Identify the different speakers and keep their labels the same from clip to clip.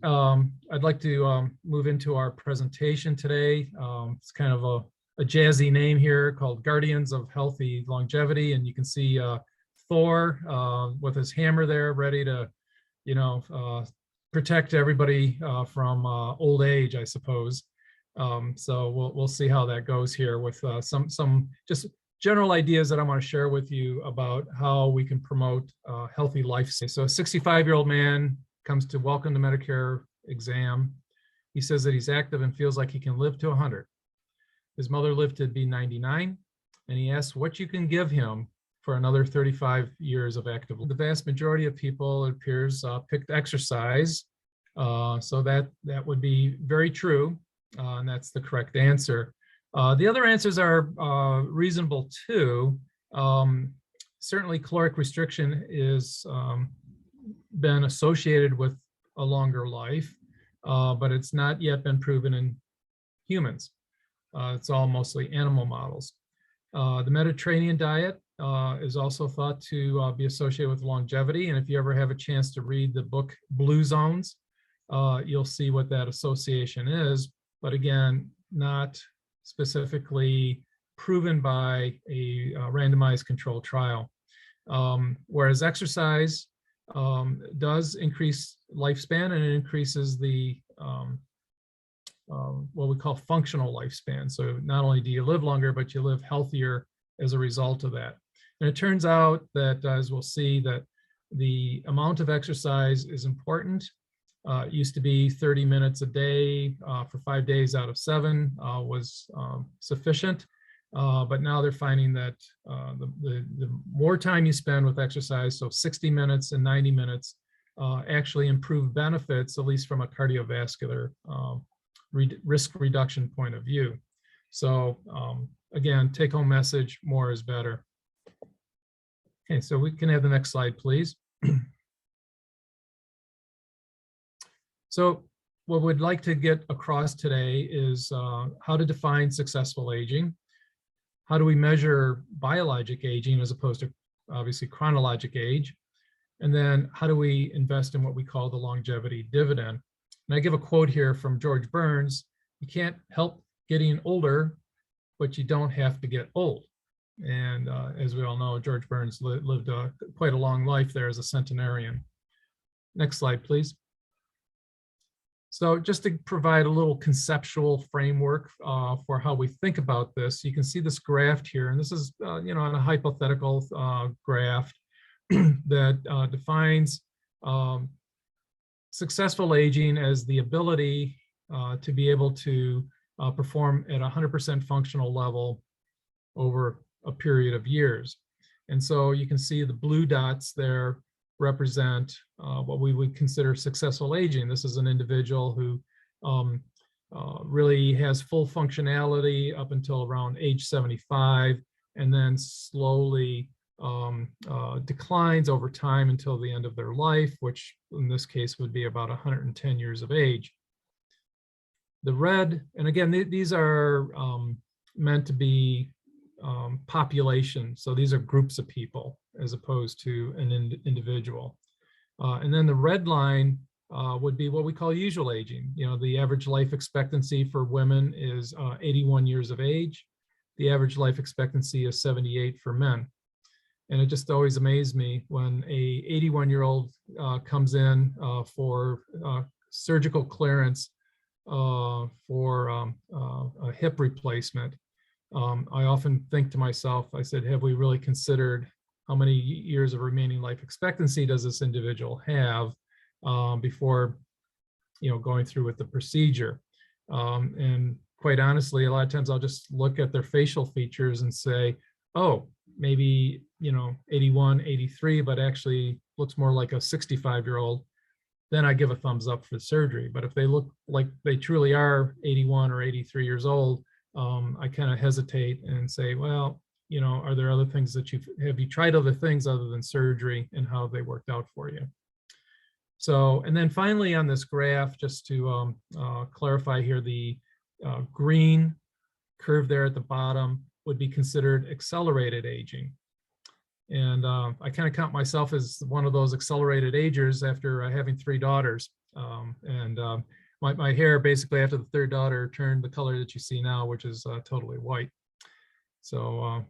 Speaker 1: I'd like to move into our presentation today. It's kind of a jazzy name here called Guardians of Healthy Longevity. And you can see Thor with his hammer there ready to, protect everybody from old age, I suppose. So we'll see how that goes here with some just general ideas that I want to share with you about how we can promote healthy lifestyle. So a 65-year-old man comes to Welcome to Medicare exam. He says that he's active and feels like he can live to 100. His mother lived to be 99, and he asks what you can give him for another 35 years of active life. The vast majority of people, it appears, picked exercise. So that would be very true, and that's the correct answer. The other answers are reasonable too. Certainly caloric restriction is been associated with a longer life, but it's not yet been proven in humans. It's all mostly animal models. The Mediterranean diet is also thought to be associated with longevity. And if you ever have a chance to read the book Blue Zones, you'll see what that association is. But again, not specifically proven by a randomized controlled trial. Whereas exercise does increase lifespan, and it increases the what we call functional lifespan. So not only do you live longer, but you live healthier as a result of that. And it turns out that, as we'll see, that the amount of exercise is important. It used to be 30 minutes a day for 5 days out of 7 was sufficient. But now they're finding that the more time you spend with exercise, so 60 minutes and 90 minutes, actually improve benefits, at least from a cardiovascular risk reduction point of view. So again, take home message, more is better. Okay, so we can have the next slide, please. So what we'd like to get across today is how to define successful aging. How do we measure biologic aging as opposed to obviously chronologic age? And then how do we invest in what we call the longevity dividend? And I give a quote here from George Burns: "You can't help getting older, but you don't have to get old." And as we all know, George Burns lived quite a long life there as a centenarian. Next slide, please. So just to provide a little conceptual framework for how we think about this, you can see this graph here, and this is on a hypothetical graph that defines successful aging as the ability to be able to perform at 100% functional level over a period of years. And so you can see the blue dots there represent what we would consider successful aging. This is an individual who really has full functionality up until around age 75, and then slowly declines over time until the end of their life, which in this case would be about 110 years of age. The red, and again, these are meant to be population. So these are groups of people as opposed to an individual. And then the red line would be what we call usual aging. The average life expectancy for women is 81 years of age. The average life expectancy is 78 for men. And it just always amazed me when a 81-year-old comes in for surgical clearance for a hip replacement. I often think to myself, I said, have we really considered how many years of remaining life expectancy does this individual have before going through with the procedure? And quite honestly, a lot of times I'll just look at their facial features and say, oh, maybe 81, 83, but actually looks more like a 65-year-old. Then I give a thumbs up for the surgery. But if they look like they truly are 81 or 83 years old, I kind of hesitate and say, well, are there other things that have you tried other things other than surgery, and how they worked out for you? So, and then finally on this graph, just to clarify here, the green curve there at the bottom would be considered accelerated aging. And I kind of count myself as one of those accelerated agers after having 3 daughters. My hair basically after the third daughter turned the color that you see now, which is totally white. So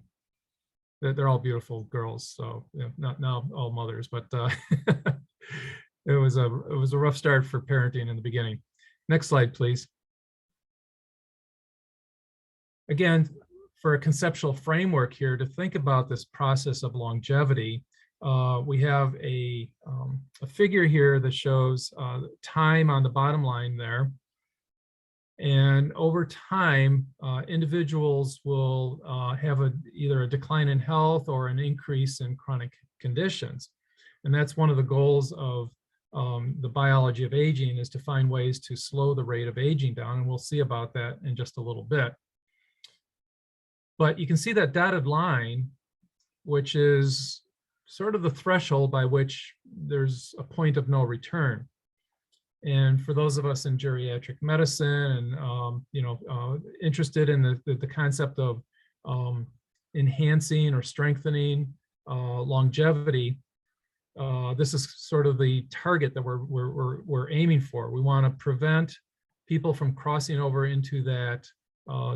Speaker 1: they're all beautiful girls. So not now all mothers, but it was a rough start for parenting in the beginning. Next slide, please. Again, for a conceptual framework here to think about this process of longevity, we have a figure here that shows time on the bottom line there. And over time, individuals will have either a decline in health or an increase in chronic conditions. And that's one of the goals of the biology of aging, is to find ways to slow the rate of aging down. And we'll see about that in just a little bit. But you can see that dotted line, which is sort of the threshold by which there's a point of no return. And for those of us in geriatric medicine and interested in the concept of enhancing or strengthening longevity, this is sort of the target that we're aiming for. We want to prevent people from crossing over into that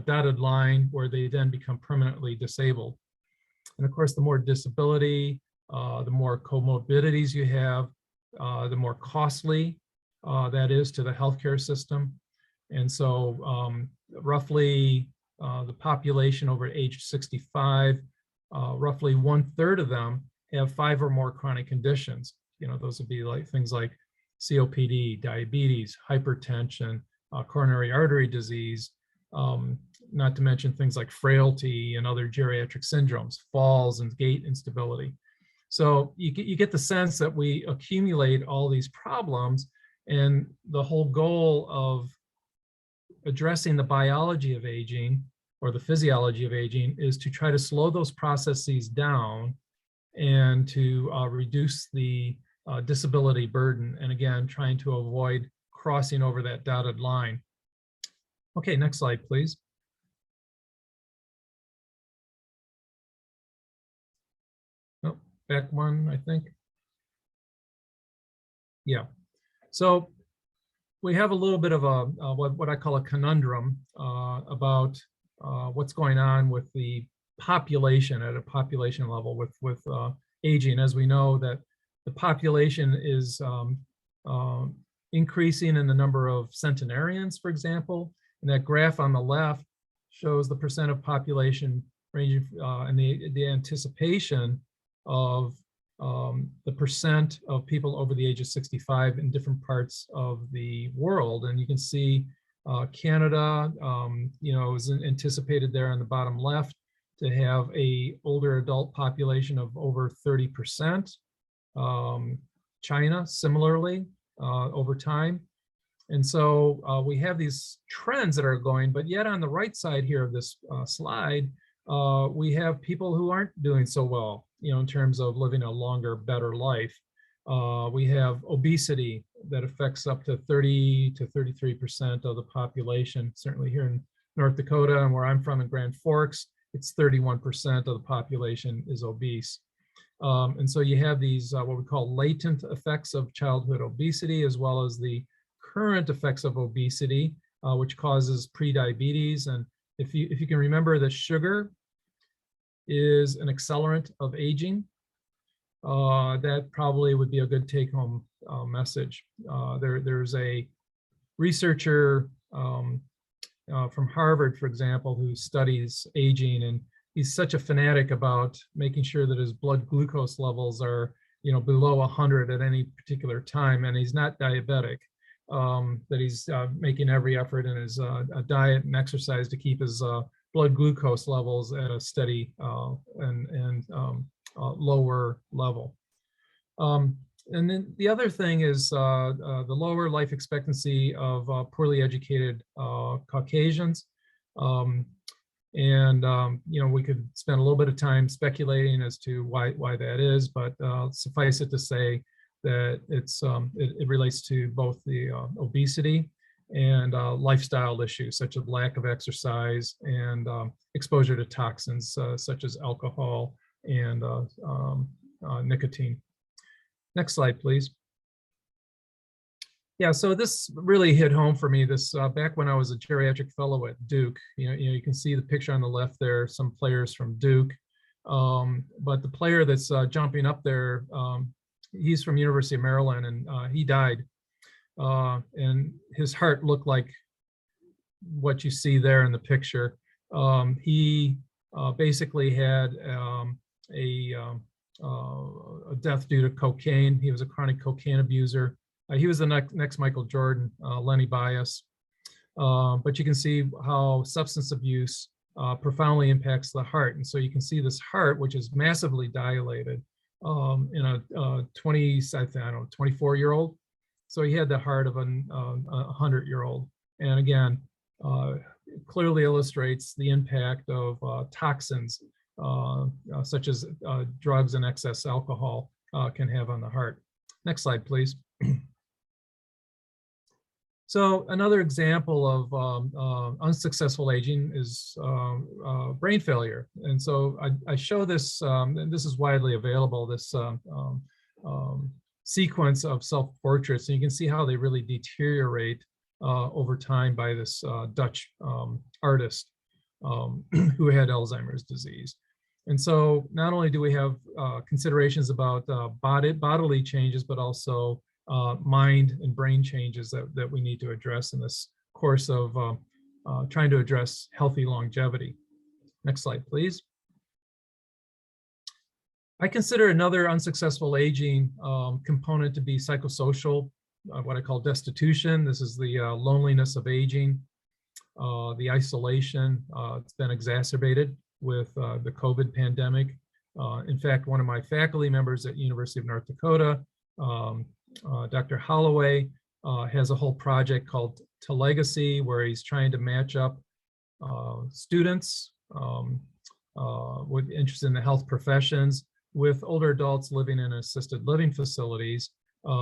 Speaker 1: dotted line where they then become permanently disabled. And of course, the more disability, the more comorbidities you have, the more costly that is to the healthcare system. And so roughly the population over age 65, roughly 1/3 of them have 5 or more chronic conditions. Those would be like things like COPD, diabetes, hypertension, coronary artery disease, not to mention things like frailty and other geriatric syndromes, falls and gait instability. So you get the sense that we accumulate all these problems, and the whole goal of addressing the biology of aging or the physiology of aging is to try to slow those processes down and to reduce the disability burden. And again, trying to avoid crossing over that dotted line. Okay, next slide, please. Oh, back one, I think. Yeah. So we have a little bit of a what I call a conundrum about what's going on with the population at a population level with aging. As we know that the population is increasing in the number of centenarians, for example. And that graph on the left shows the percent of population ranging and the anticipation of the percent of people over the age of 65 in different parts of the world. And you can see Canada, is anticipated there on the bottom left to have a older adult population of over 30%. China, similarly, over time. And so we have these trends that are going, but yet on the right side here of this slide, we have people who aren't doing so well, in terms of living a longer, better life. We have obesity that affects up to 30 to 33% of the population. Certainly here in North Dakota and where I'm from in Grand Forks, it's 31% of the population is obese. And so you have these what we call latent effects of childhood obesity, as well as the current effects of obesity, which causes prediabetes. And if you can remember that sugar is an accelerant of aging, that probably would be a good take-home message. There's a researcher from Harvard, for example, who studies aging, and he's such a fanatic about making sure that his blood glucose levels are, below 100 at any particular time, and he's not diabetic. That he's making every effort in his diet and exercise to keep his blood glucose levels at a steady and lower level. And then the other thing is the lower life expectancy of poorly educated Caucasians. We could spend a little bit of time speculating as to why that is, but suffice it to say that it relates to both the obesity and lifestyle issues such as lack of exercise and exposure to toxins such as alcohol and nicotine. Next slide, please. Yeah, so this really hit home for me. This back when I was a geriatric fellow at Duke. You can see the picture on the left there. Some players from Duke, but the player that's jumping up there, he's from University of Maryland, and he died. And his heart looked like what you see there in the picture. He basically had a death due to cocaine. He was a chronic cocaine abuser. He was the next Michael Jordan, Lenny Bias. But you can see how substance abuse profoundly impacts the heart. And so you can see this heart, which is massively dilated in a 24-year-old. So he had the heart of a 100-year-old. And again, clearly illustrates the impact of toxins such as drugs and excess alcohol can have on the heart. Next slide, please. So another example of unsuccessful aging is brain failure. And so I show this, and this is widely available, this sequence of self-portraits, and you can see how they really deteriorate over time by this Dutch artist who had Alzheimer's disease. And so not only do we have considerations about bodily changes, but also mind and brain changes that we need to address in this course of trying to address healthy longevity. Next slide, please. I consider another unsuccessful aging component to be psychosocial, what I call destitution. This is the loneliness of aging, the isolation. It's been exacerbated with the COVID pandemic. In fact, one of my faculty members at University of North Dakota, Dr. Holloway, has a whole project called TeleECHO, where he's trying to match up students with interest in the health professions with older adults living in assisted living facilities,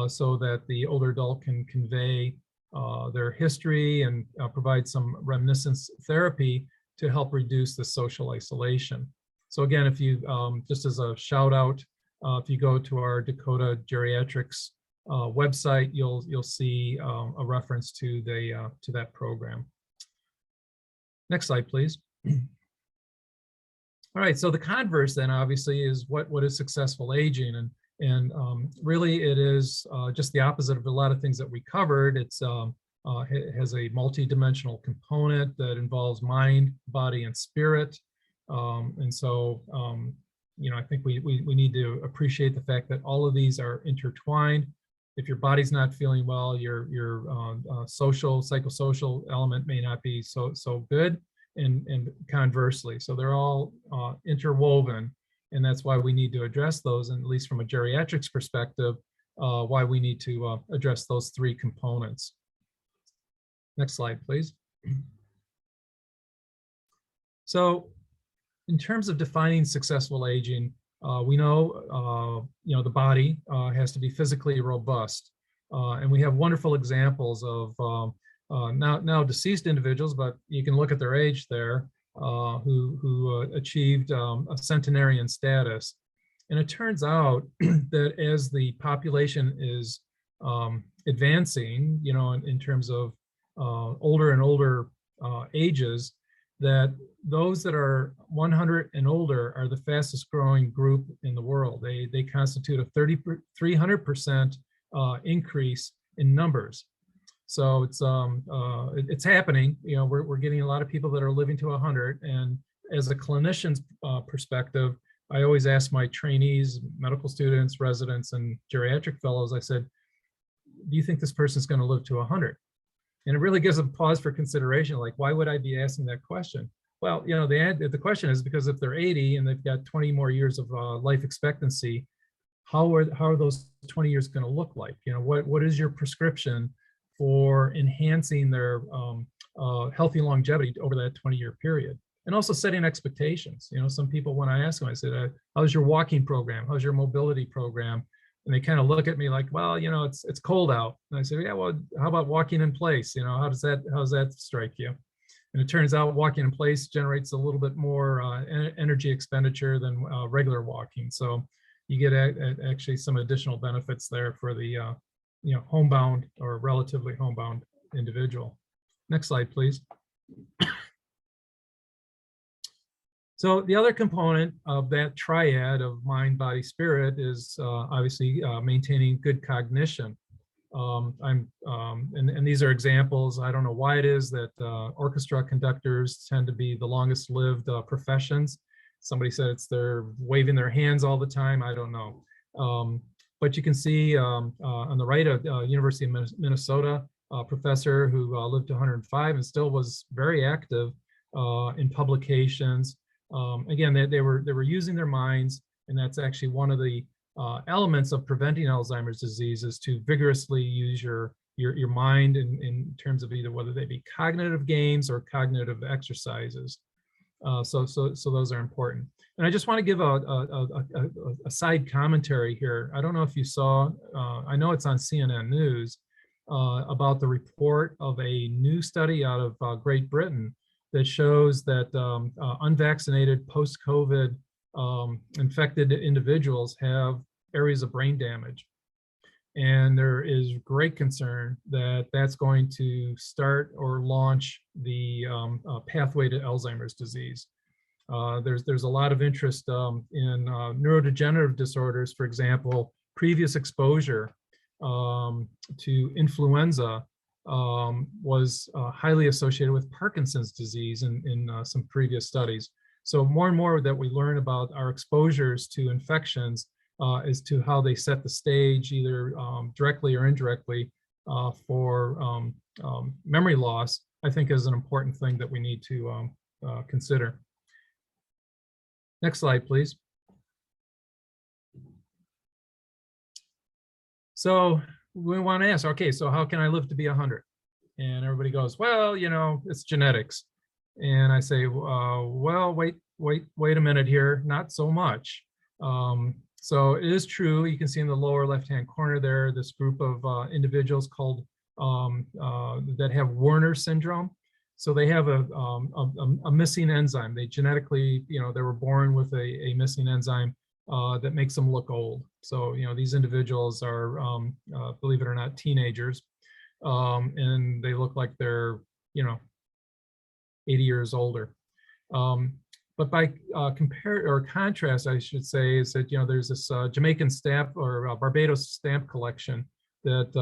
Speaker 1: so that the older adult can convey their history and provide some reminiscence therapy to help reduce the social isolation. So again, if you, just as a shout out, if you go to our Dakota Geriatrics website, you'll see a reference to that program. Next slide, please. All right, so the converse then obviously is what is successful aging, and really it is just the opposite of a lot of things that we covered. It has a multi-dimensional component that involves mind, body, and spirit. And so, I think we need to appreciate the fact that all of these are intertwined. If your body's not feeling well, your psychosocial element may not be so good, and conversely. So they're all interwoven, and that's why we need to address those, and at least from a geriatrics perspective, why we need to address those three components. Next slide, please. So in terms of defining successful aging, we know, the body has to be physically robust. And we have wonderful examples of now deceased individuals, but you can look at their age there, who achieved a centenarian status. And it turns out that as the population is advancing, in terms of older and older ages, that those that are 100 and older are the fastest growing group in the world. They constitute a 300% increase in numbers. So it's happening. We're getting a lot of people that are living to 100. And as a clinician's perspective, I always ask my trainees, medical students, residents, and geriatric fellows, I said, do you think this person's going to live to 100? And it really gives them pause for consideration. Like, why would I be asking that question? Well, the question is because if they're 80 and they've got 20 more years of life expectancy, how are those 20 years going to look like? What is your prescription for enhancing their healthy longevity over that 20-year period? And also setting expectations. Some people, when I ask them, I said, how's your walking program? How's your mobility program? And they kind of look at me like, well, it's cold out. And I say, yeah, well, how about walking in place? How's that strike you? And it turns out walking in place generates a little bit more energy expenditure than regular walking. So you get actually some additional benefits there for the homebound or relatively homebound individual. Next slide, please. So the other component of that triad of mind, body, spirit is obviously maintaining good cognition. And these are examples. I don't know why it is that orchestra conductors tend to be the longest lived professions. Somebody said it's they're waving their hands all the time. I don't know. But you can see on the right, a University of Minnesota professor who lived to 105 and still was very active in publications. Again, they were using their minds, and that's actually one of the elements of preventing Alzheimer's disease, is to vigorously use your mind in terms of either whether they be cognitive games or cognitive exercises. So those are important. And I just want to give a side commentary here. I don't know if you saw, I know it's on CNN News, about the report of a new study out of Great Britain that shows that unvaccinated post-COVID infected individuals have areas of brain damage. And there is great concern that that's going to start or launch the pathway to Alzheimer's disease. There's a lot of interest in neurodegenerative disorders. For example, previous exposure to influenza was highly associated with Parkinson's disease in some previous studies. So more and more that we learn about our exposures to infections as to how they set the stage, either directly or indirectly, for memory loss, I think is an important thing that we need to consider. Next slide, please. So we want to ask, okay, so how can I live to be 100? And everybody goes, well, it's genetics. And I say, well, wait a minute here, not so much. So it is true. You can see in the lower left-hand corner there, this group of individuals called that have Werner Syndrome. So they have a missing enzyme. They genetically, they were born with a missing enzyme that makes them look old. So, these individuals are, believe it or not, teenagers, and they look like they're, 80 years older. But by contrast, I should say, is that, there's this Jamaican stamp or Barbados stamp collection that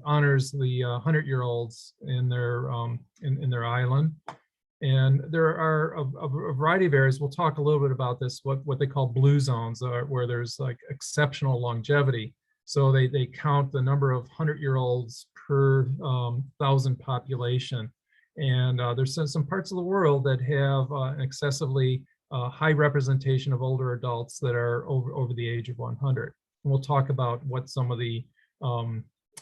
Speaker 1: honors the 100-year-olds in their island. And there are a variety of areas. We'll talk a little bit about this, what they call blue zones, where there's like exceptional longevity. So they count the number of 100-year-olds per 1,000 population. And there's some parts of the world that have an excessively high representation of older adults that are over the age of 100. And we'll talk about what some of the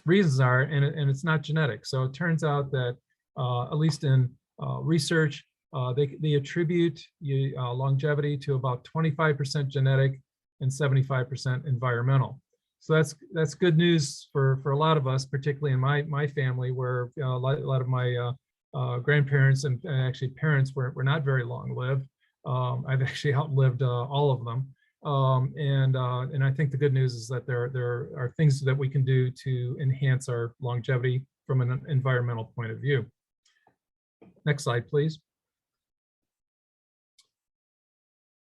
Speaker 1: reasons are, and it's not genetic. So it turns out that at least in research, they attribute longevity to about 25% genetic and 75% environmental. So that's good news for a lot of us, particularly in my family, where a lot of my grandparents and actually parents were not very long lived. I've actually outlived all of them. And I think the good news is that there are things that we can do to enhance our longevity from an environmental point of view. Next slide, please.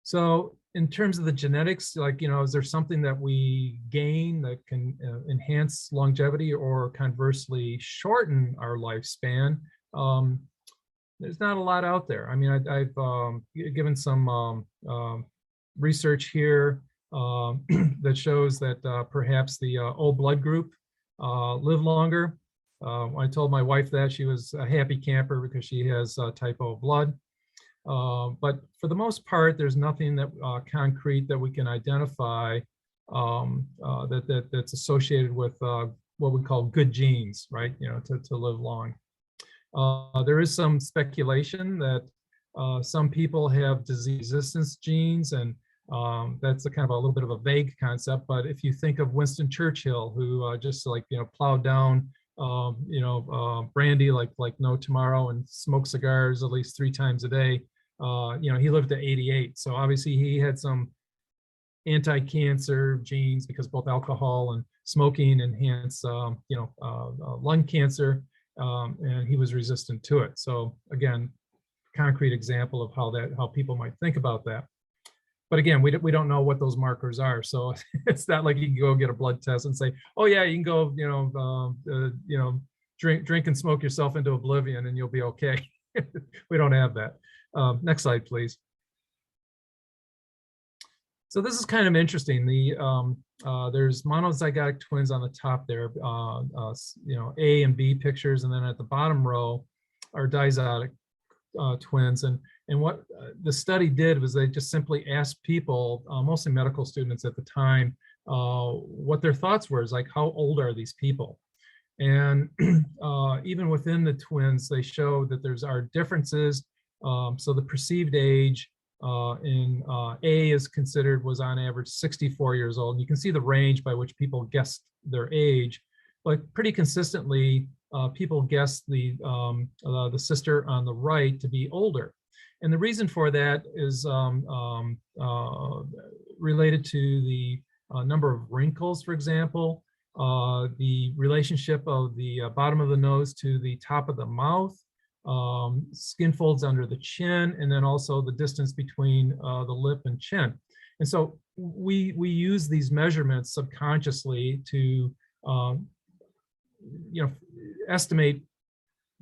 Speaker 1: So in terms of the genetics, is there something that we gain that can enhance longevity or conversely shorten our lifespan? There's not a lot out there. I mean, I've given some research here that shows that perhaps the O blood group live longer. When I told my wife that, she was a happy camper because she has type O blood. But for the most part, there's nothing that concrete that we can identify that's associated with what we call good genes, right? To live long. There is some speculation that some people have disease resistance genes, and that's a kind of a little bit of a vague concept. But if you think of Winston Churchill, who just plowed down brandy like no tomorrow and smoked cigars at least 3 times a day, he lived to 88. So obviously he had some anti-cancer genes because both alcohol and smoking enhance, lung cancer, and he was resistant to it. So again, concrete example of how people might think about that. But again, we don't know what those markers are, so it's not like you can go get a blood test and say, oh yeah, you can go, drink and smoke yourself into oblivion and you'll be okay. We don't have that. Next slide, please. So this is kind of interesting. There's monozygotic twins on the top there, A and B pictures, and then at the bottom row are dizygotic twins. And what the study did was they just simply asked people, mostly medical students at the time, what their thoughts were, like how old are these people? And even within the twins, they showed that are differences. So the perceived age in A was on average 64 years old. And you can see the range by which people guessed their age, but pretty consistently, people guessed the sister on the right to be older. And the reason for that is related to the number of wrinkles, for example, the relationship of the bottom of the nose to the top of the mouth, skin folds under the chin, and then also the distance between the lip and chin. And so we use these measurements subconsciously to estimate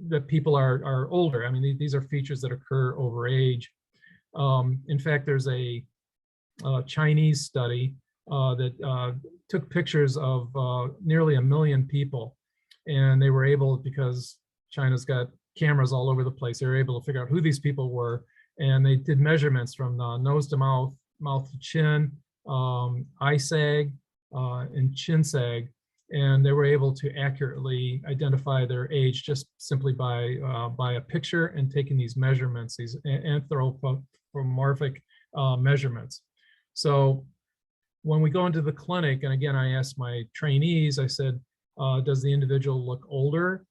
Speaker 1: that people are older. I mean, these are features that occur over age. In fact, there's a Chinese study that took pictures of nearly 1 million people, and they were able, because China's got cameras all over the place, they were able to figure out who these people were, and they did measurements from nose to mouth, mouth to chin, eye sag, and chin sag, and they were able to accurately identify their age just simply by a picture and taking these measurements, these anthropomorphic measurements. So when we go into the clinic, and again, I asked my trainees, I said, does the individual look older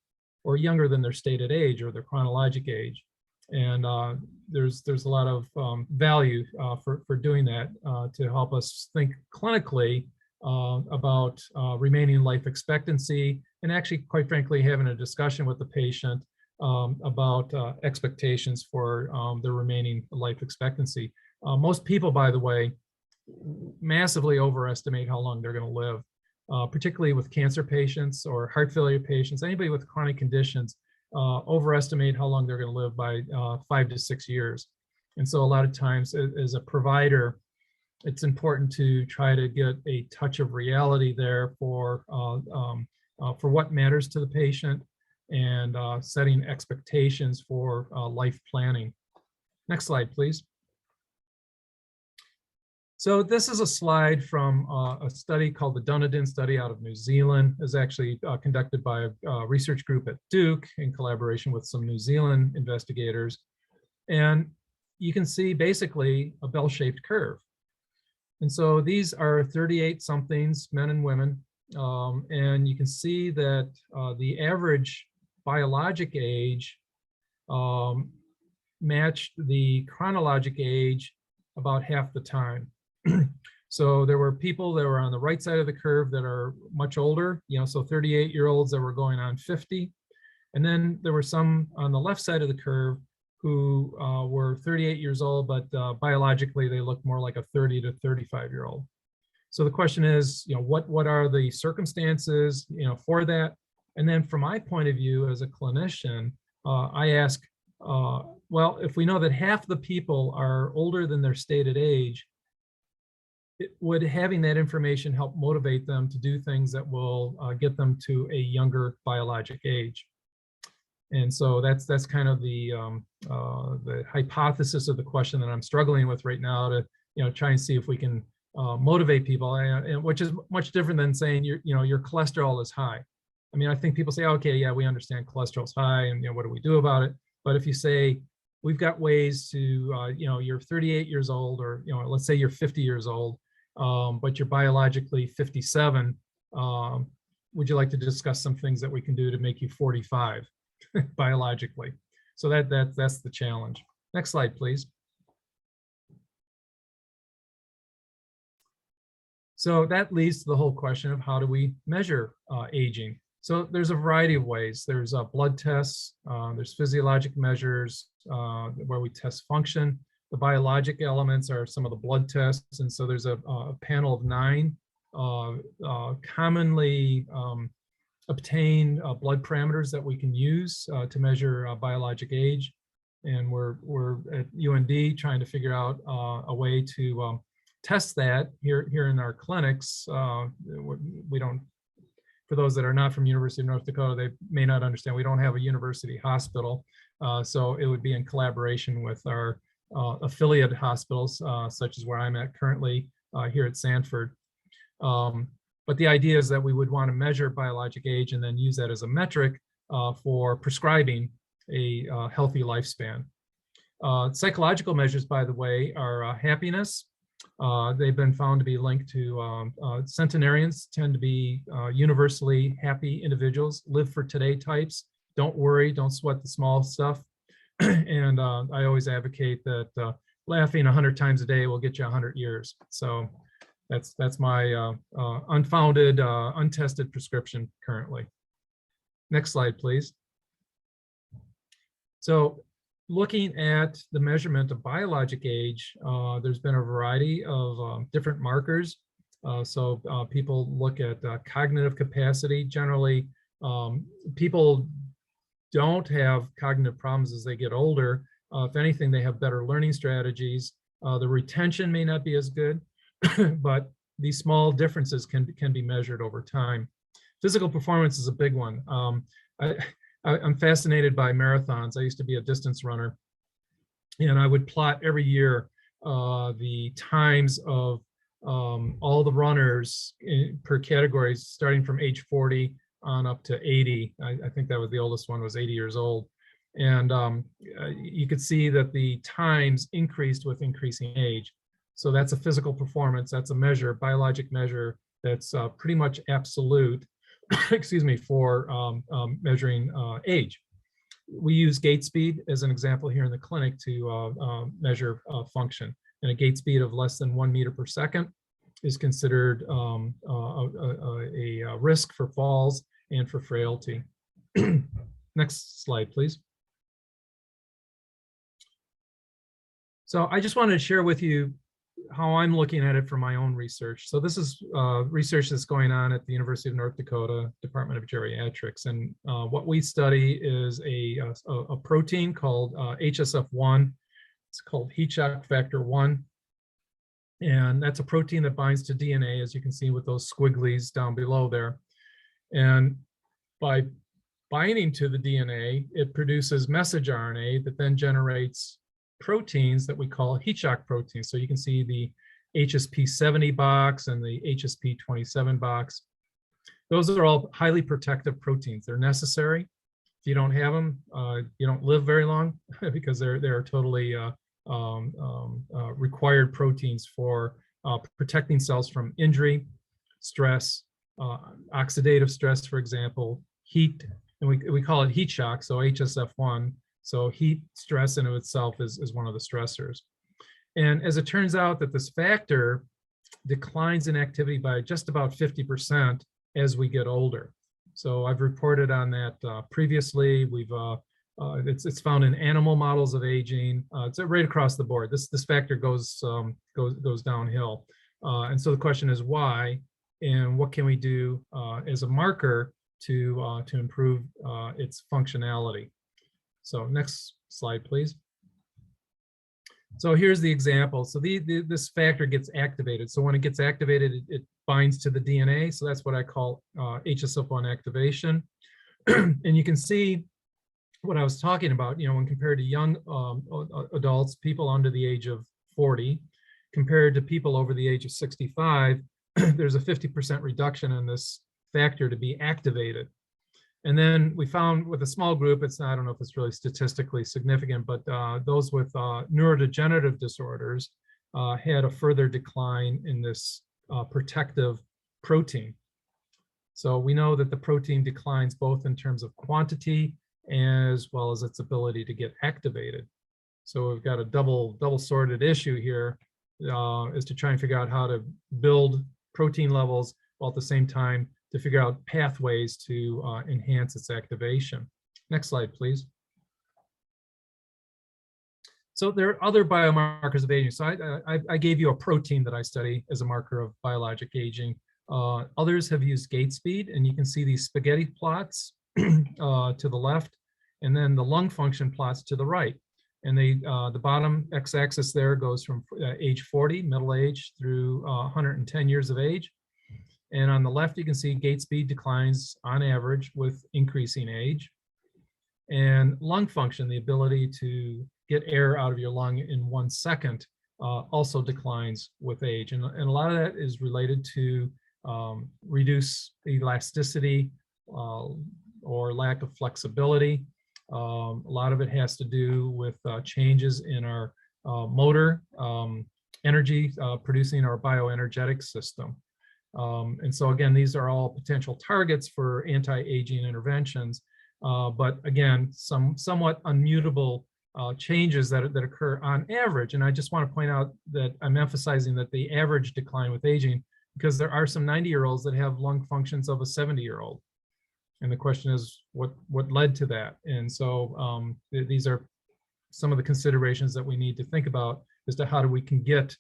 Speaker 1: or younger than their stated age or their chronologic age? And there's a lot of value for doing that to help us think clinically about remaining life expectancy, and actually, quite frankly, having a discussion with the patient about expectations for their remaining life expectancy. Most people, by the way, massively overestimate how long they're going to live, particularly with cancer patients or heart failure patients. Anybody with chronic conditions overestimate how long they're going to live by 5 to 6 years. And so a lot of times as a provider, it's important to try to get a touch of reality there for what matters to the patient, and setting expectations for life planning. Next slide, please. So this is a slide from a study called the Donodyn Study out of New Zealand. It was actually conducted by a research group at Duke in collaboration with some New Zealand investigators. And you can see basically a bell-shaped curve. And so these are 38-somethings, men and women. And you can see that the average biologic age matched the chronologic age about half the time. So there were people that were on the right side of the curve that are much older, so 38-year-olds that were going on 50. And then there were some on the left side of the curve who were 38 years old, but biologically they looked more like a 30 to 35-year-old. So the question is, what are the circumstances, for that? And then from my point of view as a clinician, I ask, well, if we know that half the people are older than their stated age, would having that information help motivate them to do things that will get them to a younger biologic age? And so that's kind of the hypothesis of the question that I'm struggling with right now, to try and see if we can motivate people, and which is much different than saying your cholesterol is high. I mean, I think people say, okay, yeah, we understand cholesterol's high, and what do we do about it? But if you say we've got ways to, you're 38 years old, or let's say you're 50 years old, but you're biologically 57, would you like to discuss some things that we can do to make you 45 biologically? So that's the challenge. Next slide, please. So that leads to the whole question of how do we measure aging? So there's a variety of ways. There's blood tests, there's physiologic measures where we test function. The biologic elements are some of the blood tests. And so there's a panel of 9 commonly obtained blood parameters that we can use to measure biologic age. And we're at UND trying to figure out a way to test that here in our clinics. We don't, for those that are not from University of North Dakota, they may not understand, we don't have a university hospital. So it would be in collaboration with our affiliate hospitals, such as where I'm at currently here at Sanford. But the idea is that we would want to measure biologic age and then use that as a metric for prescribing a healthy lifespan. Psychological measures, by the way, are happiness. They've been found to be linked to centenarians tend to be universally happy individuals, live for today types, don't worry, don't sweat the small stuff. And I always advocate that laughing 100 times a day will get you 100 years. So that's my unfounded, untested prescription currently. Next slide, please. So looking at the measurement of biologic age, there's been a variety of different markers. So people look at cognitive capacity. Generally, people don't have cognitive problems as they get older. If anything, they have better learning strategies. The retention may not be as good, but these small differences can be measured over time. Physical performance is a big one. I'm fascinated by marathons. I used to be a distance runner, and I would plot every year the times of all the runners per category, starting from age 40 on up to 80. I think that was the oldest one, was 80 years old. And you could see that the times increased with increasing age. So that's a physical performance, that's a measure, biologic measure that's pretty much absolute, excuse me, for measuring age. We use gait speed as an example here in the clinic to measure function. And a gait speed of less than 1 meter per second is considered a risk for falls and for frailty. Next slide, please. So I just wanted to share with you how I'm looking at it from my own research. So this is research that's going on at the University of North Dakota Department of Geriatrics. And what we study is a protein called HSF1. It's called heat shock factor 1. And that's a protein that binds to DNA, as you can see with those squigglies down below there. And by binding to the DNA, it produces message RNA that then generates proteins that we call heat shock proteins. So you can see the HSP70 box and the HSP27 box. Those are all highly protective proteins. They're necessary. If you don't have them, you don't live very long because they're totally required proteins for protecting cells from injury, stress, oxidative stress, for example, heat, and we call it heat shock, so HSF1. So heat stress in of itself is one of the stressors. And as it turns out that this factor declines in activity by just about 50% as we get older. So I've reported on that previously. It's found in animal models of aging. It's right across the board. This factor goes downhill. And so the question is why, and what can we do as a marker to improve its functionality? So next slide, please. So here's the example. So this factor gets activated. So when it gets activated, it binds to the DNA. So that's what I call HSF1 activation. And you can see what I was talking about, when compared to young adults, people under the age of 40, compared to people over the age of 65, there's a 50% reduction in this factor to be activated. And then we found with a small group, I don't know if it's really statistically significant, but those with neurodegenerative disorders had a further decline in this protective protein. So we know that the protein declines both in terms of quantity as well as its ability to get activated. So we've got a double-sorted issue here, is to try and figure out how to build protein levels, while at the same time to figure out pathways to enhance its activation. Next slide, please. So there are other biomarkers of aging. So I gave you a protein that I study as a marker of biologic aging. Others have used gait speed, and you can see these spaghetti plots to the left, and then the lung function plots to the right. And the bottom x-axis there goes from age 40, middle age, through 110 years of age. And on the left, you can see gait speed declines on average with increasing age. And lung function, the ability to get air out of your lung in 1 second, also declines with age. And a lot of that is related to reduced elasticity or lack of flexibility. A lot of it has to do with changes in our motor energy producing our bioenergetic system. And so again, these are all potential targets for anti-aging interventions. But again, somewhat unmutable changes that occur on average. And I just want to point out that I'm emphasizing that the average decline with aging, because there are some 90-year-olds that have lung functions of a 70-year-old. And the question is, what led to that? And so these are some of the considerations that we need to think about as to how we can get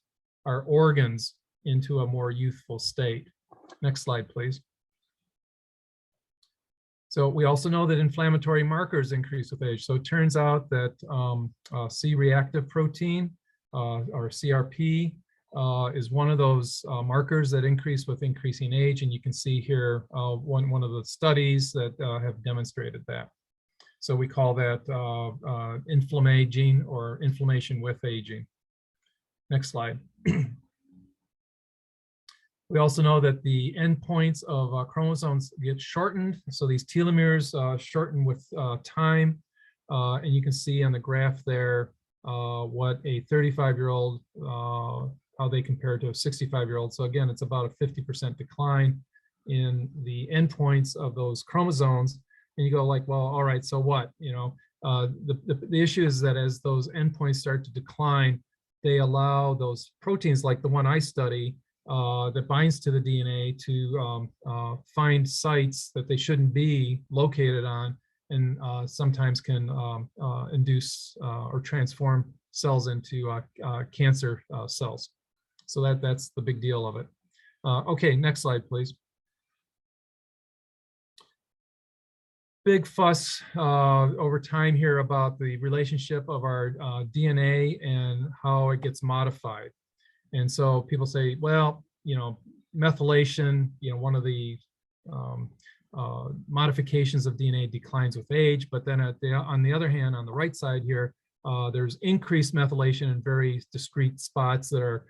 Speaker 1: our organs into a more youthful state. Next slide, please. So we also know that inflammatory markers increase with age. So it turns out that C-reactive protein, or CRP, is one of those markers that increase with increasing age. And you can see here one of the studies that have demonstrated that. So we call that inflammaging, or inflammation with aging. Next slide. We also know that the endpoints of chromosomes get shortened. So these telomeres shorten with time. And you can see on the graph there what a 35-year-old, how they compare to a 65-year-old. So again, it's about a 50% decline in the endpoints of those chromosomes. And you go like, well, all right, so what? You know, the issue is that as those endpoints start to decline, they allow those proteins like the one I study that binds to the DNA to find sites that they shouldn't be located on, and sometimes can induce or transform cells into cancer cells. So that's the big deal of it. Okay, next slide, please. Big fuss over time here about the relationship of our DNA and how it gets modified. And so people say, well, you know, methylation, you know, one of the modifications of DNA declines with age, but then on the other hand, on the right side here, there's increased methylation in very discrete spots that are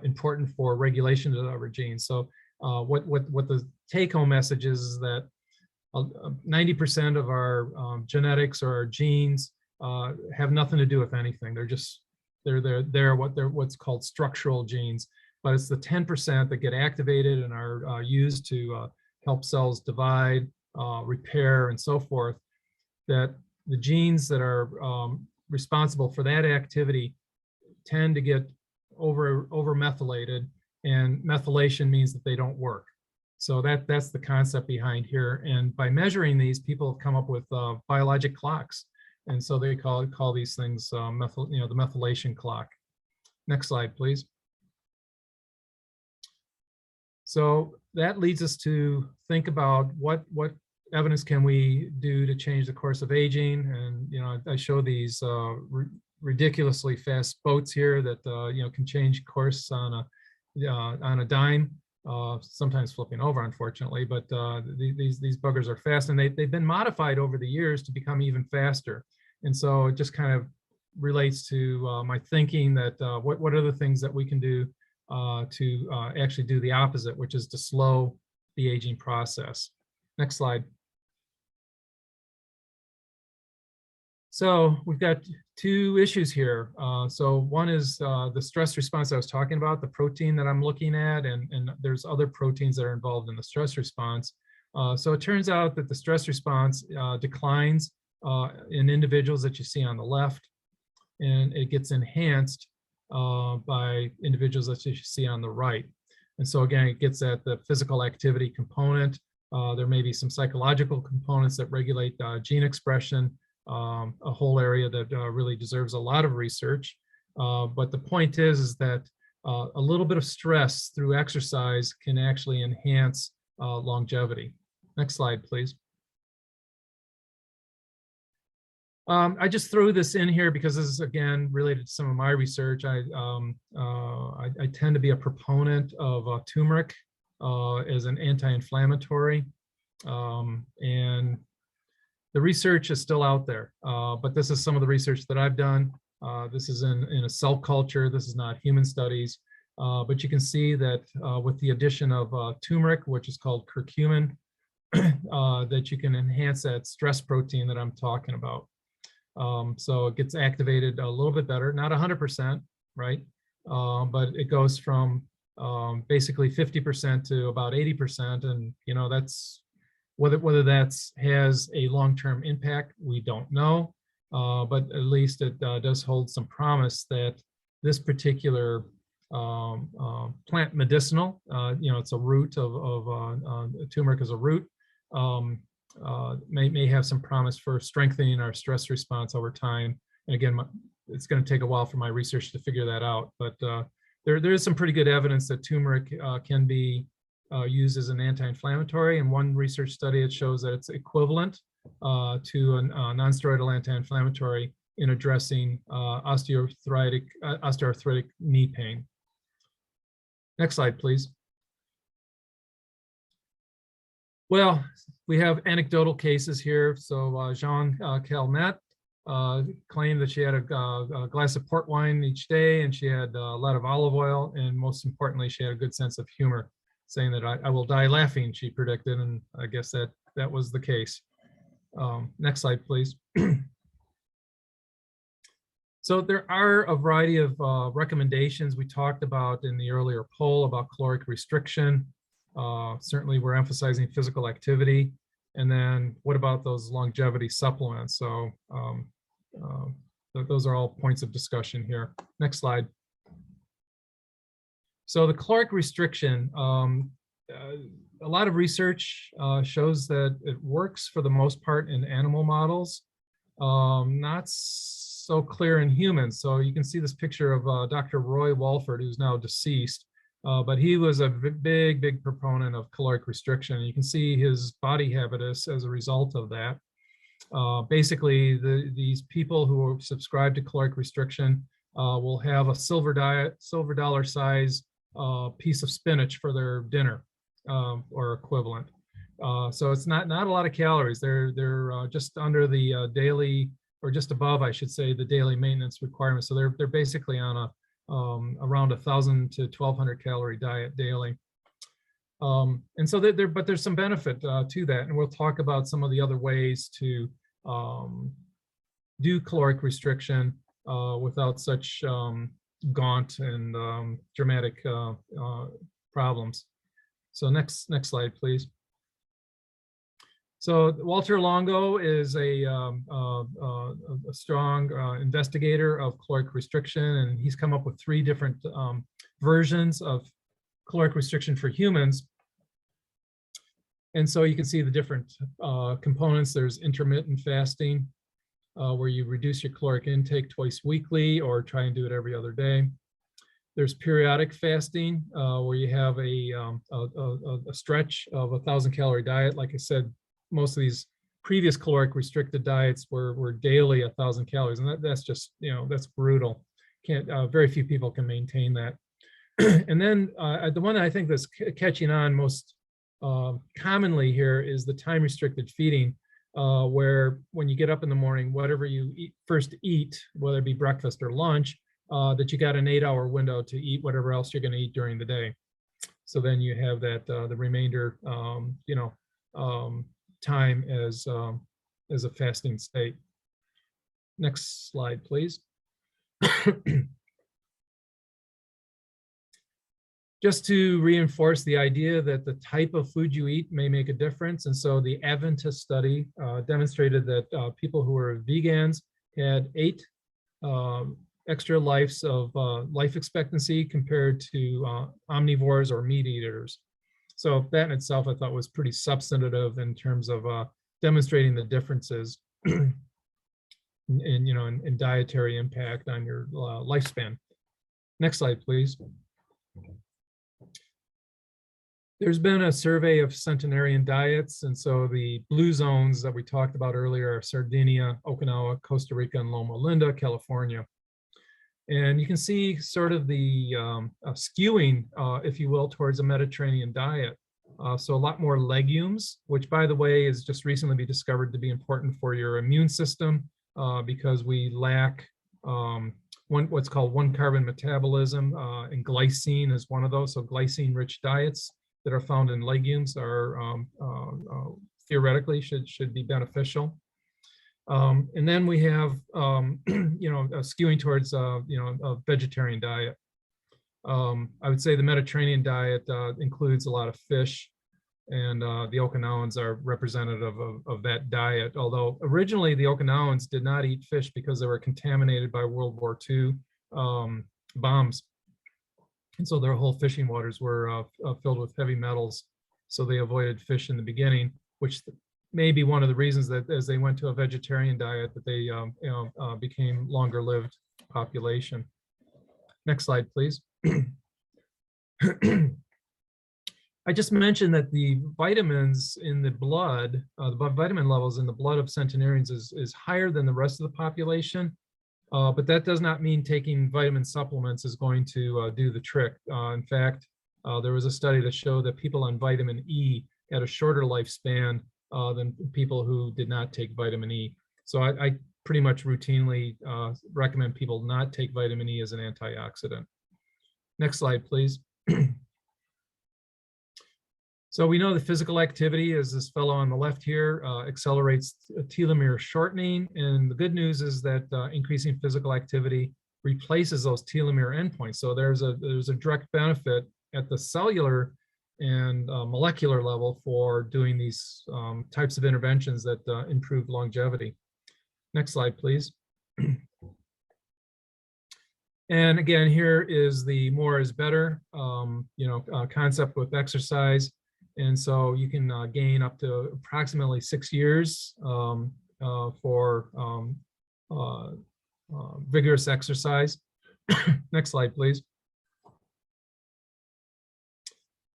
Speaker 1: important for regulation of our genes. So what the take-home message is that 90% of our genetics or our genes have nothing to do with anything. They're what's called structural genes, but it's the 10% that get activated and are used to help cells divide, repair, and so forth. That the genes that are responsible for that activity tend to get over methylated, and methylation means that they don't work. So that's the concept behind here. And by measuring these, people have come up with biologic clocks. And so they call these things the methylation clock. Next slide, please. So that leads us to think about what evidence can we do to change the course of aging. And I show these ridiculously fast boats here that can change course on a dime. Sometimes flipping over, unfortunately, but these buggers are fast, and they've been modified over the years to become even faster. And so it just kind of relates to my thinking that what are the things that we can do to actually do the opposite, which is to slow the aging process. Next slide. So we've got two issues here. So one is the stress response I was talking about, the protein that I'm looking at, and there's other proteins that are involved in the stress response. So it turns out that the stress response declines in individuals that you see on the left, and it gets enhanced by individuals that you see on the right. And so again, it gets at the physical activity component. There may be some psychological components that regulate gene expression, a whole area that really deserves a lot of research. But the point is that a little bit of stress through exercise can actually enhance longevity. Next slide, please. I just threw this in here because this is, again, related to some of my research. I tend to be a proponent of turmeric as an anti-inflammatory. And the research is still out there, but this is some of the research that I've done. This is in a cell culture. This is not human studies, but you can see that with the addition of turmeric, which is called curcumin, that you can enhance that stress protein that I'm talking about. So it gets activated a little bit better, not 100%, right? But it goes from basically 50% to about 80%, and you know, that's whether that's has a long-term impact, we don't know, but at least it does hold some promise that this particular plant medicinal, you know, it's a root of turmeric is a root, may have some promise for strengthening our stress response over time. And again, it's going to take a while for my research to figure that out, but there is some pretty good evidence that turmeric can be used as an anti-inflammatory. In one research study, it shows that it's equivalent to a non-steroidal anti-inflammatory in addressing osteoarthritic knee pain. Next slide, please. Well, we have anecdotal cases here. So Jean Calmet claimed that she had a glass of port wine each day, and she had a lot of olive oil, and most importantly, she had a good sense of humor, saying that I will die laughing, she predicted, and I guess that was the case. Next slide, please. So there are a variety of recommendations we talked about in the earlier poll about caloric restriction. Certainly we're emphasizing physical activity. And then what about those longevity supplements? So those are all points of discussion here. Next slide. So the caloric restriction, a lot of research shows that it works for the most part in animal models, not so clear in humans. So you can see this picture of Dr. Roy Walford, who's now deceased, but he was a big proponent of caloric restriction. You can see his body habitus as a result of that. Basically, these people who subscribe to caloric restriction will have a silver dollar size piece of spinach for their dinner or equivalent. So it's not a lot of calories. They're just under the daily, or just above, I should say, the daily maintenance requirements. So they're basically on a around 1,000 to 1,200 calorie diet daily. And so but there's some benefit to that, and we'll talk about some of the other ways to do caloric restriction without such gaunt and dramatic problems. So next slide, please. So Walter Longo is a strong investigator of caloric restriction, and he's come up with 3 different versions of caloric restriction for humans. And so you can see the different components. There's intermittent fasting, where you reduce your caloric intake twice weekly or try and do it every other day. There's periodic fasting, where you have a stretch of 1,000 calorie diet. Like I said, most of these previous caloric restricted diets were daily 1,000 calories, and that's just, you know, that's brutal. Very few people can maintain that. And then the one that I think that's catching on most commonly here is the time restricted feeding, where when you get up in the morning, whatever you first eat, whether it be breakfast or lunch, that you got an 8-hour window to eat whatever else you're going to eat during the day. So then you have that the remainder, time as a fasting state. Next slide, please. Just to reinforce the idea that the type of food you eat may make a difference. And so the Adventist study demonstrated that people who were vegans had 8 extra lives of life expectancy compared to omnivores or meat eaters. So that in itself, I thought was pretty substantive in terms of demonstrating the differences in dietary impact on your lifespan. Next slide, please. There's been a survey of centenarian diets, and so the blue zones that we talked about earlier are Sardinia, Okinawa, Costa Rica, and Loma Linda, California. And you can see sort of the skewing, if you will, towards a Mediterranean diet. So a lot more legumes, which, by the way, is just recently been discovered to be important for your immune system because we lack what's called one-carbon metabolism, and glycine is one of those. So glycine-rich diets that are found in legumes are theoretically should be beneficial. And then we have skewing towards a vegetarian diet. I would say the Mediterranean diet includes a lot of fish, and the Okinawans are representative of that diet. Although originally the Okinawans did not eat fish because they were contaminated by World War II bombs. And so their whole fishing waters were filled with heavy metals. So they avoided fish in the beginning, which may be one of the reasons that as they went to a vegetarian diet that they became longer lived population. Next slide, please. I just mentioned that the vitamins in the blood, the vitamin levels in the blood of centenarians is higher than the rest of the population. But that does not mean taking vitamin supplements is going to do the trick. In fact, there was a study that showed that people on vitamin E had a shorter lifespan than people who did not take vitamin E. So I pretty much routinely recommend people not take vitamin E as an antioxidant. Next slide, please. So we know that physical activity, as this fellow on the left here, accelerates telomere shortening. And the good news is that increasing physical activity replaces those telomere endpoints. So there's a direct benefit at the cellular and molecular level for doing these types of interventions that improve longevity. Next slide, please. And again, here is the more is better, concept with exercise. And so you can gain up to approximately 6 years for vigorous exercise. Next slide, please.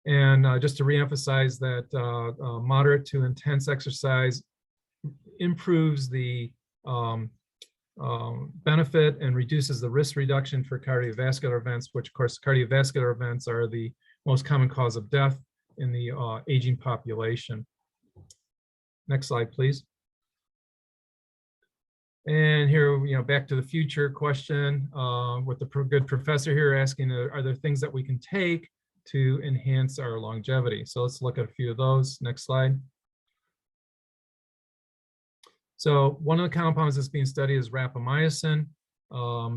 Speaker 1: And just to reemphasize that moderate to intense exercise improves the benefit and reduces the risk reduction for cardiovascular events, which of course cardiovascular events are the most common cause of death in the aging population. Next slide, please. And here, back to the future question with the good professor here asking, are there things that we can take to enhance our longevity? So let's look at a few of those. Next slide. So one of the compounds that's being studied is rapamycin.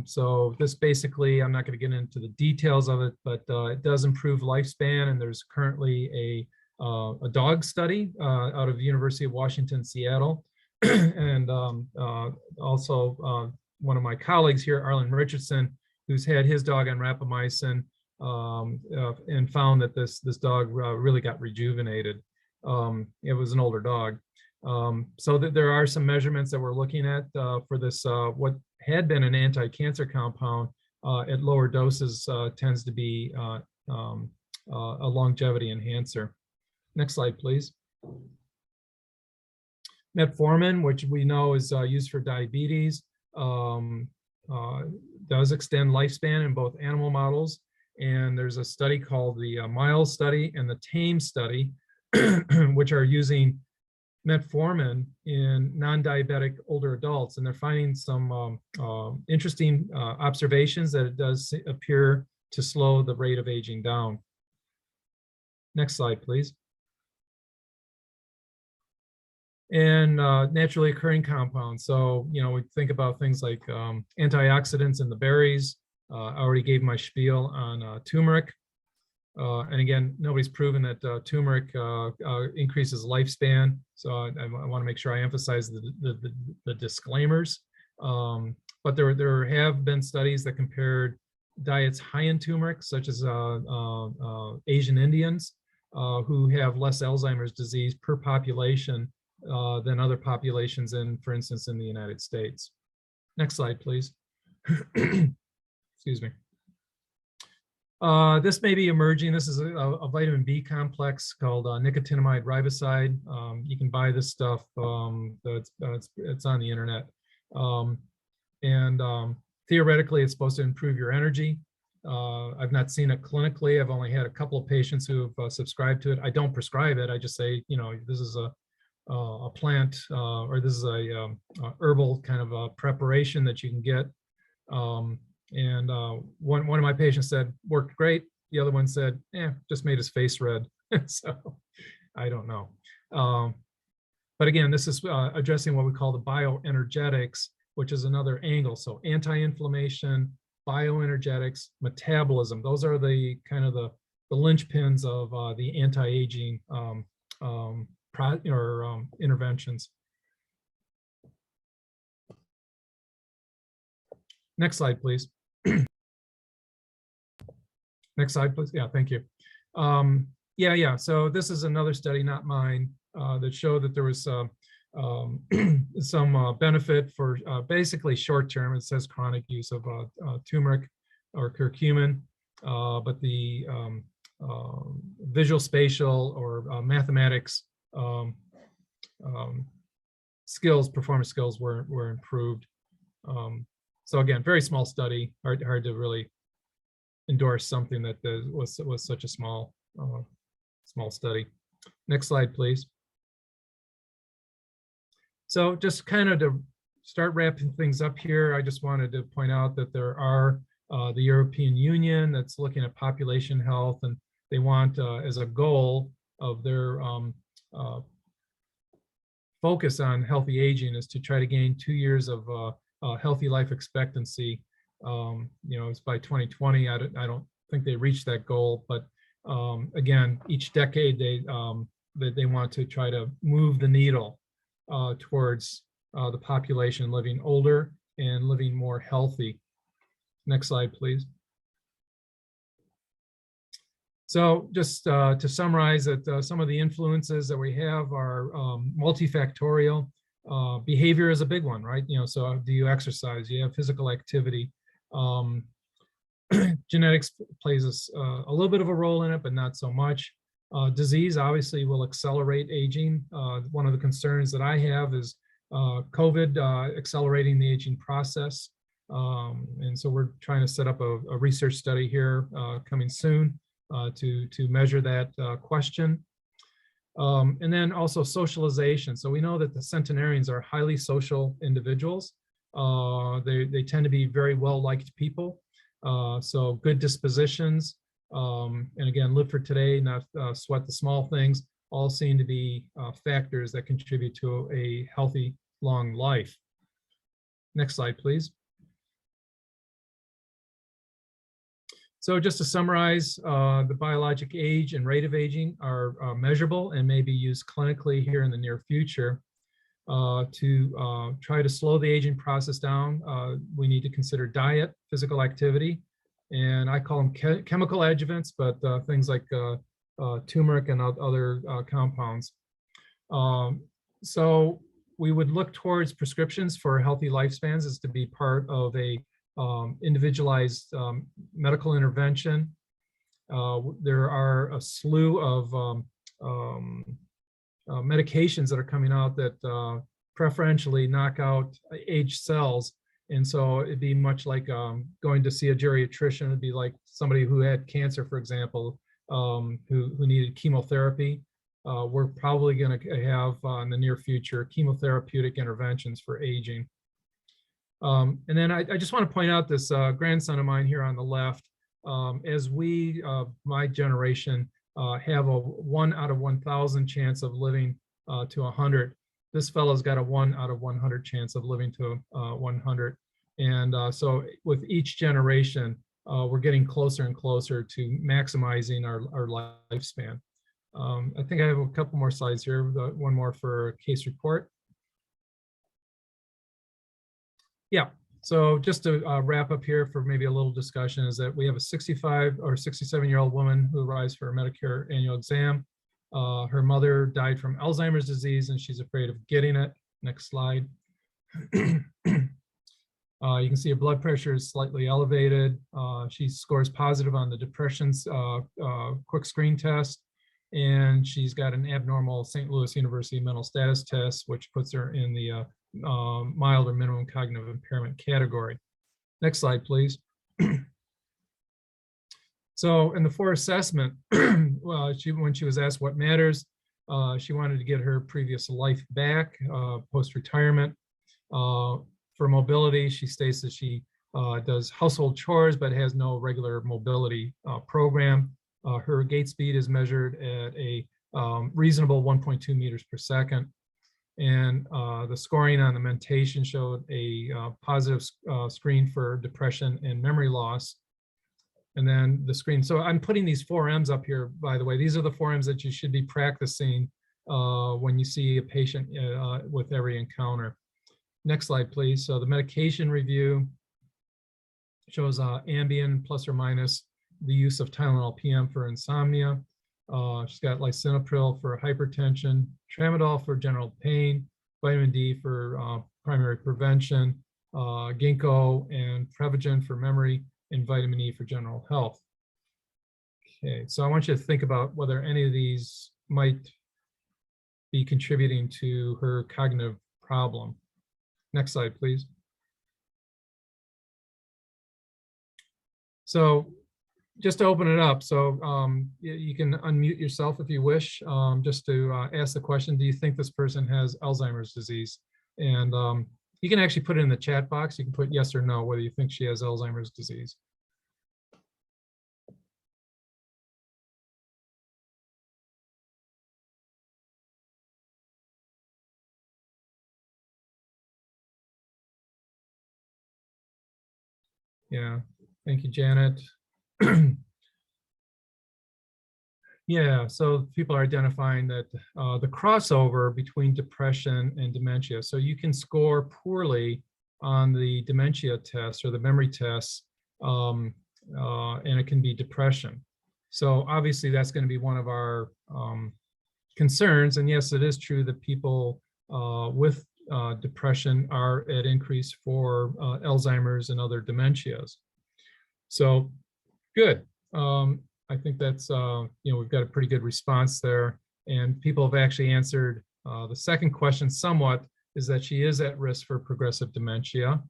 Speaker 1: So this basically, I'm not going to get into the details of it, but it does improve lifespan. And there's currently a dog study out of the University of Washington, Seattle. And also one of my colleagues here, Arlen Richardson, who's had his dog on rapamycin and found that this dog really got rejuvenated. It was an older dog. So that there are some measurements that we're looking at for this, what had been an anti-cancer compound at lower doses tends to be a longevity enhancer. Next slide, please. Metformin, which we know is used for diabetes, does extend lifespan in both animal models. And there's a study called the MILES study and the TAME study, which are using metformin in non-diabetic older adults, and they're finding some interesting observations that it does appear to slow the rate of aging down. Next slide, please. And naturally occurring compounds. So, we think about things like antioxidants in the berries. I already gave my spiel on turmeric. And again, nobody's proven that turmeric increases lifespan. So I want to make sure I emphasize the disclaimers. but there have been studies that compared diets high in turmeric, such as Asian Indians, who have less Alzheimer's disease per population than other populations in, for instance, in the United States. Next slide, please. Excuse me. This may be emerging. This is a vitamin B complex called nicotinamide riboside. You can buy this stuff. It's on the internet. Theoretically, it's supposed to improve your energy. I've not seen it clinically. I've only had a couple of patients who have subscribed to it. I don't prescribe it. I just say, you know, this is a plant or this is a herbal kind of a preparation that you can get. One of my patients said worked great. The other one said, just made his face red. So I don't know. But again, this is addressing what we call the bioenergetics, which is another angle. So anti-inflammation, bioenergetics, metabolism. Those are the kind of the linchpins of the anti-aging interventions. Next slide, please. Next slide, please. Yeah, thank you. So this is another study, not mine, that showed that there was some benefit for basically short-term. It says chronic use of turmeric or curcumin, but the visual spatial or mathematics skills, performance skills were improved. So again, very small study, hard to really endorse something that was such a small study. Next slide, please. So just kind of to start wrapping things up here, I just wanted to point out that there are the European Union that's looking at population health, and they want as a goal of their focus on healthy aging is to try to gain 2 years of healthy life expectancy. You know, it's by 2020. I don't think they reached that goal, but again, each decade they want to try to move the needle towards the population living older and living more healthy. Next slide, please. So just to summarize that some of the influences that we have are multifactorial. Behavior is a big one, right? You know, so do you exercise? You have physical activity. Genetics plays a little bit of a role in it, but not so much. Disease obviously will accelerate aging. One of the concerns that I have is COVID accelerating the aging process. And so we're trying to set up a research study here coming soon to measure that question. And then also socialization. So we know that the centenarians are highly social individuals. They tend to be very well-liked people. So good dispositions. And again, live for today, not sweat the small things, all seem to be factors that contribute to a healthy, long life. Next slide, please. So just to summarize, the biologic age and rate of aging are measurable and may be used clinically here in the near future. To try to slow the aging process down, we need to consider diet, physical activity, and I call them chemical adjuvants, but things like turmeric and other compounds. So we would look towards prescriptions for healthy lifespans as to be part of a individualized medical intervention. There are a slew of medications that are coming out that preferentially knock out aged cells. And so it'd be much like going to see a geriatrician. It'd be like somebody who had cancer, for example, who needed chemotherapy. We're probably going to have in the near future chemotherapeutic interventions for aging. And then I just want to point out this grandson of mine here on the left. As we, my generation, have a 1 out of 1,000 chance of living to 100. This fellow's got a 1 out of 100 chance of living to 100. And so with each generation, we're getting closer and closer to maximizing our lifespan. I think I have a couple more slides here. One more for case report. Yeah, So just to wrap up here for maybe a little discussion is that we have a 65 or 67-year-old woman who arrives for a Medicare annual exam. Her mother died from Alzheimer's disease and she's afraid of getting it. Next slide. You can see her blood pressure is slightly elevated. She scores positive on the depression's quick screen test. And she's got an abnormal St. Louis University mental status test, which puts her in the mild or minimum cognitive impairment category. Next slide, please. So in the for assessment, well, when she was asked what matters, she wanted to get her previous life back post-retirement. For mobility, she states that she does household chores but has no regular mobility program. Her gait speed is measured at a reasonable 1.2 meters per second. And the scoring on the mentation showed a positive screen for depression and memory loss. And then the screen, so I'm putting these 4 M's up here, by the way. These are the 4 M's that you should be practicing when you see a patient with every encounter. Next slide, please. So the medication review shows Ambien plus or minus the use of Tylenol PM for insomnia. She's got lisinopril for hypertension, tramadol for general pain, vitamin D for primary prevention, ginkgo and Prevagen for memory, and vitamin E for general health. Okay, so I want you to think about whether any of these might be contributing to her cognitive problem. Next slide, please. So just to open it up, so you can unmute yourself if you wish, just to ask the question, do you think this person has Alzheimer's disease? And you can actually put it in the chat box. You can put yes or no, whether you think she has Alzheimer's disease. Yeah, thank you, Janet. Yeah, so people are identifying that the crossover between depression and dementia. So you can score poorly on the dementia test or the memory tests, and it can be depression. So obviously that's going to be one of our concerns. And yes, it is true that people with depression are at increase for Alzheimer's and other dementias. So good. I think that's, we've got a pretty good response there. And people have actually answered the second question somewhat, is that she is at risk for progressive dementia.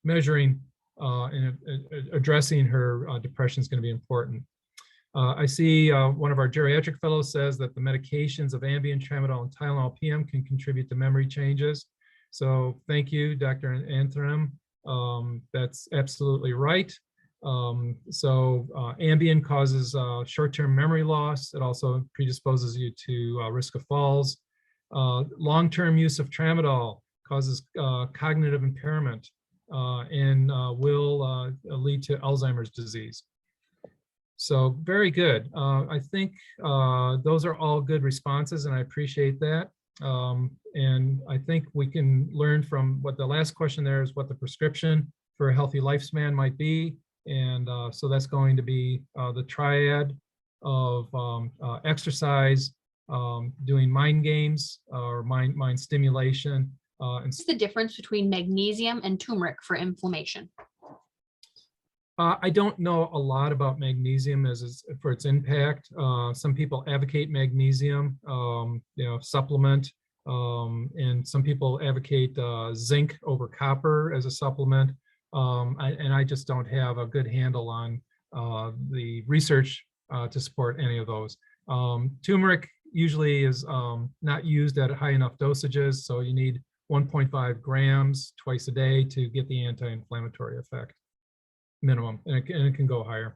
Speaker 1: Measuring and addressing her depression is going to be important. I see one of our geriatric fellows says that the medications of Ambien, tramadol, and Tylenol PM can contribute to memory changes. So thank you, Dr. Antrim. That's absolutely right. Ambien causes short-term memory loss. It also predisposes you to risk of falls. Long-term use of tramadol causes cognitive impairment and will lead to Alzheimer's disease. So very good. I think those are all good responses, and I appreciate that. And I think we can learn from what the last question there is, what the prescription for a healthy lifespan might be. And so that's going to be the triad of exercise, doing mind games or mind stimulation.
Speaker 2: What's the difference between magnesium and turmeric for inflammation?
Speaker 1: I don't know a lot about magnesium for its impact. Some people advocate magnesium, supplement, and some people advocate zinc over copper as a supplement. And I just don't have a good handle on the research to support any of those. Turmeric usually is not used at high enough dosages, so you need 1.5 grams twice a day to get the anti-inflammatory effect, minimum, and it can go higher.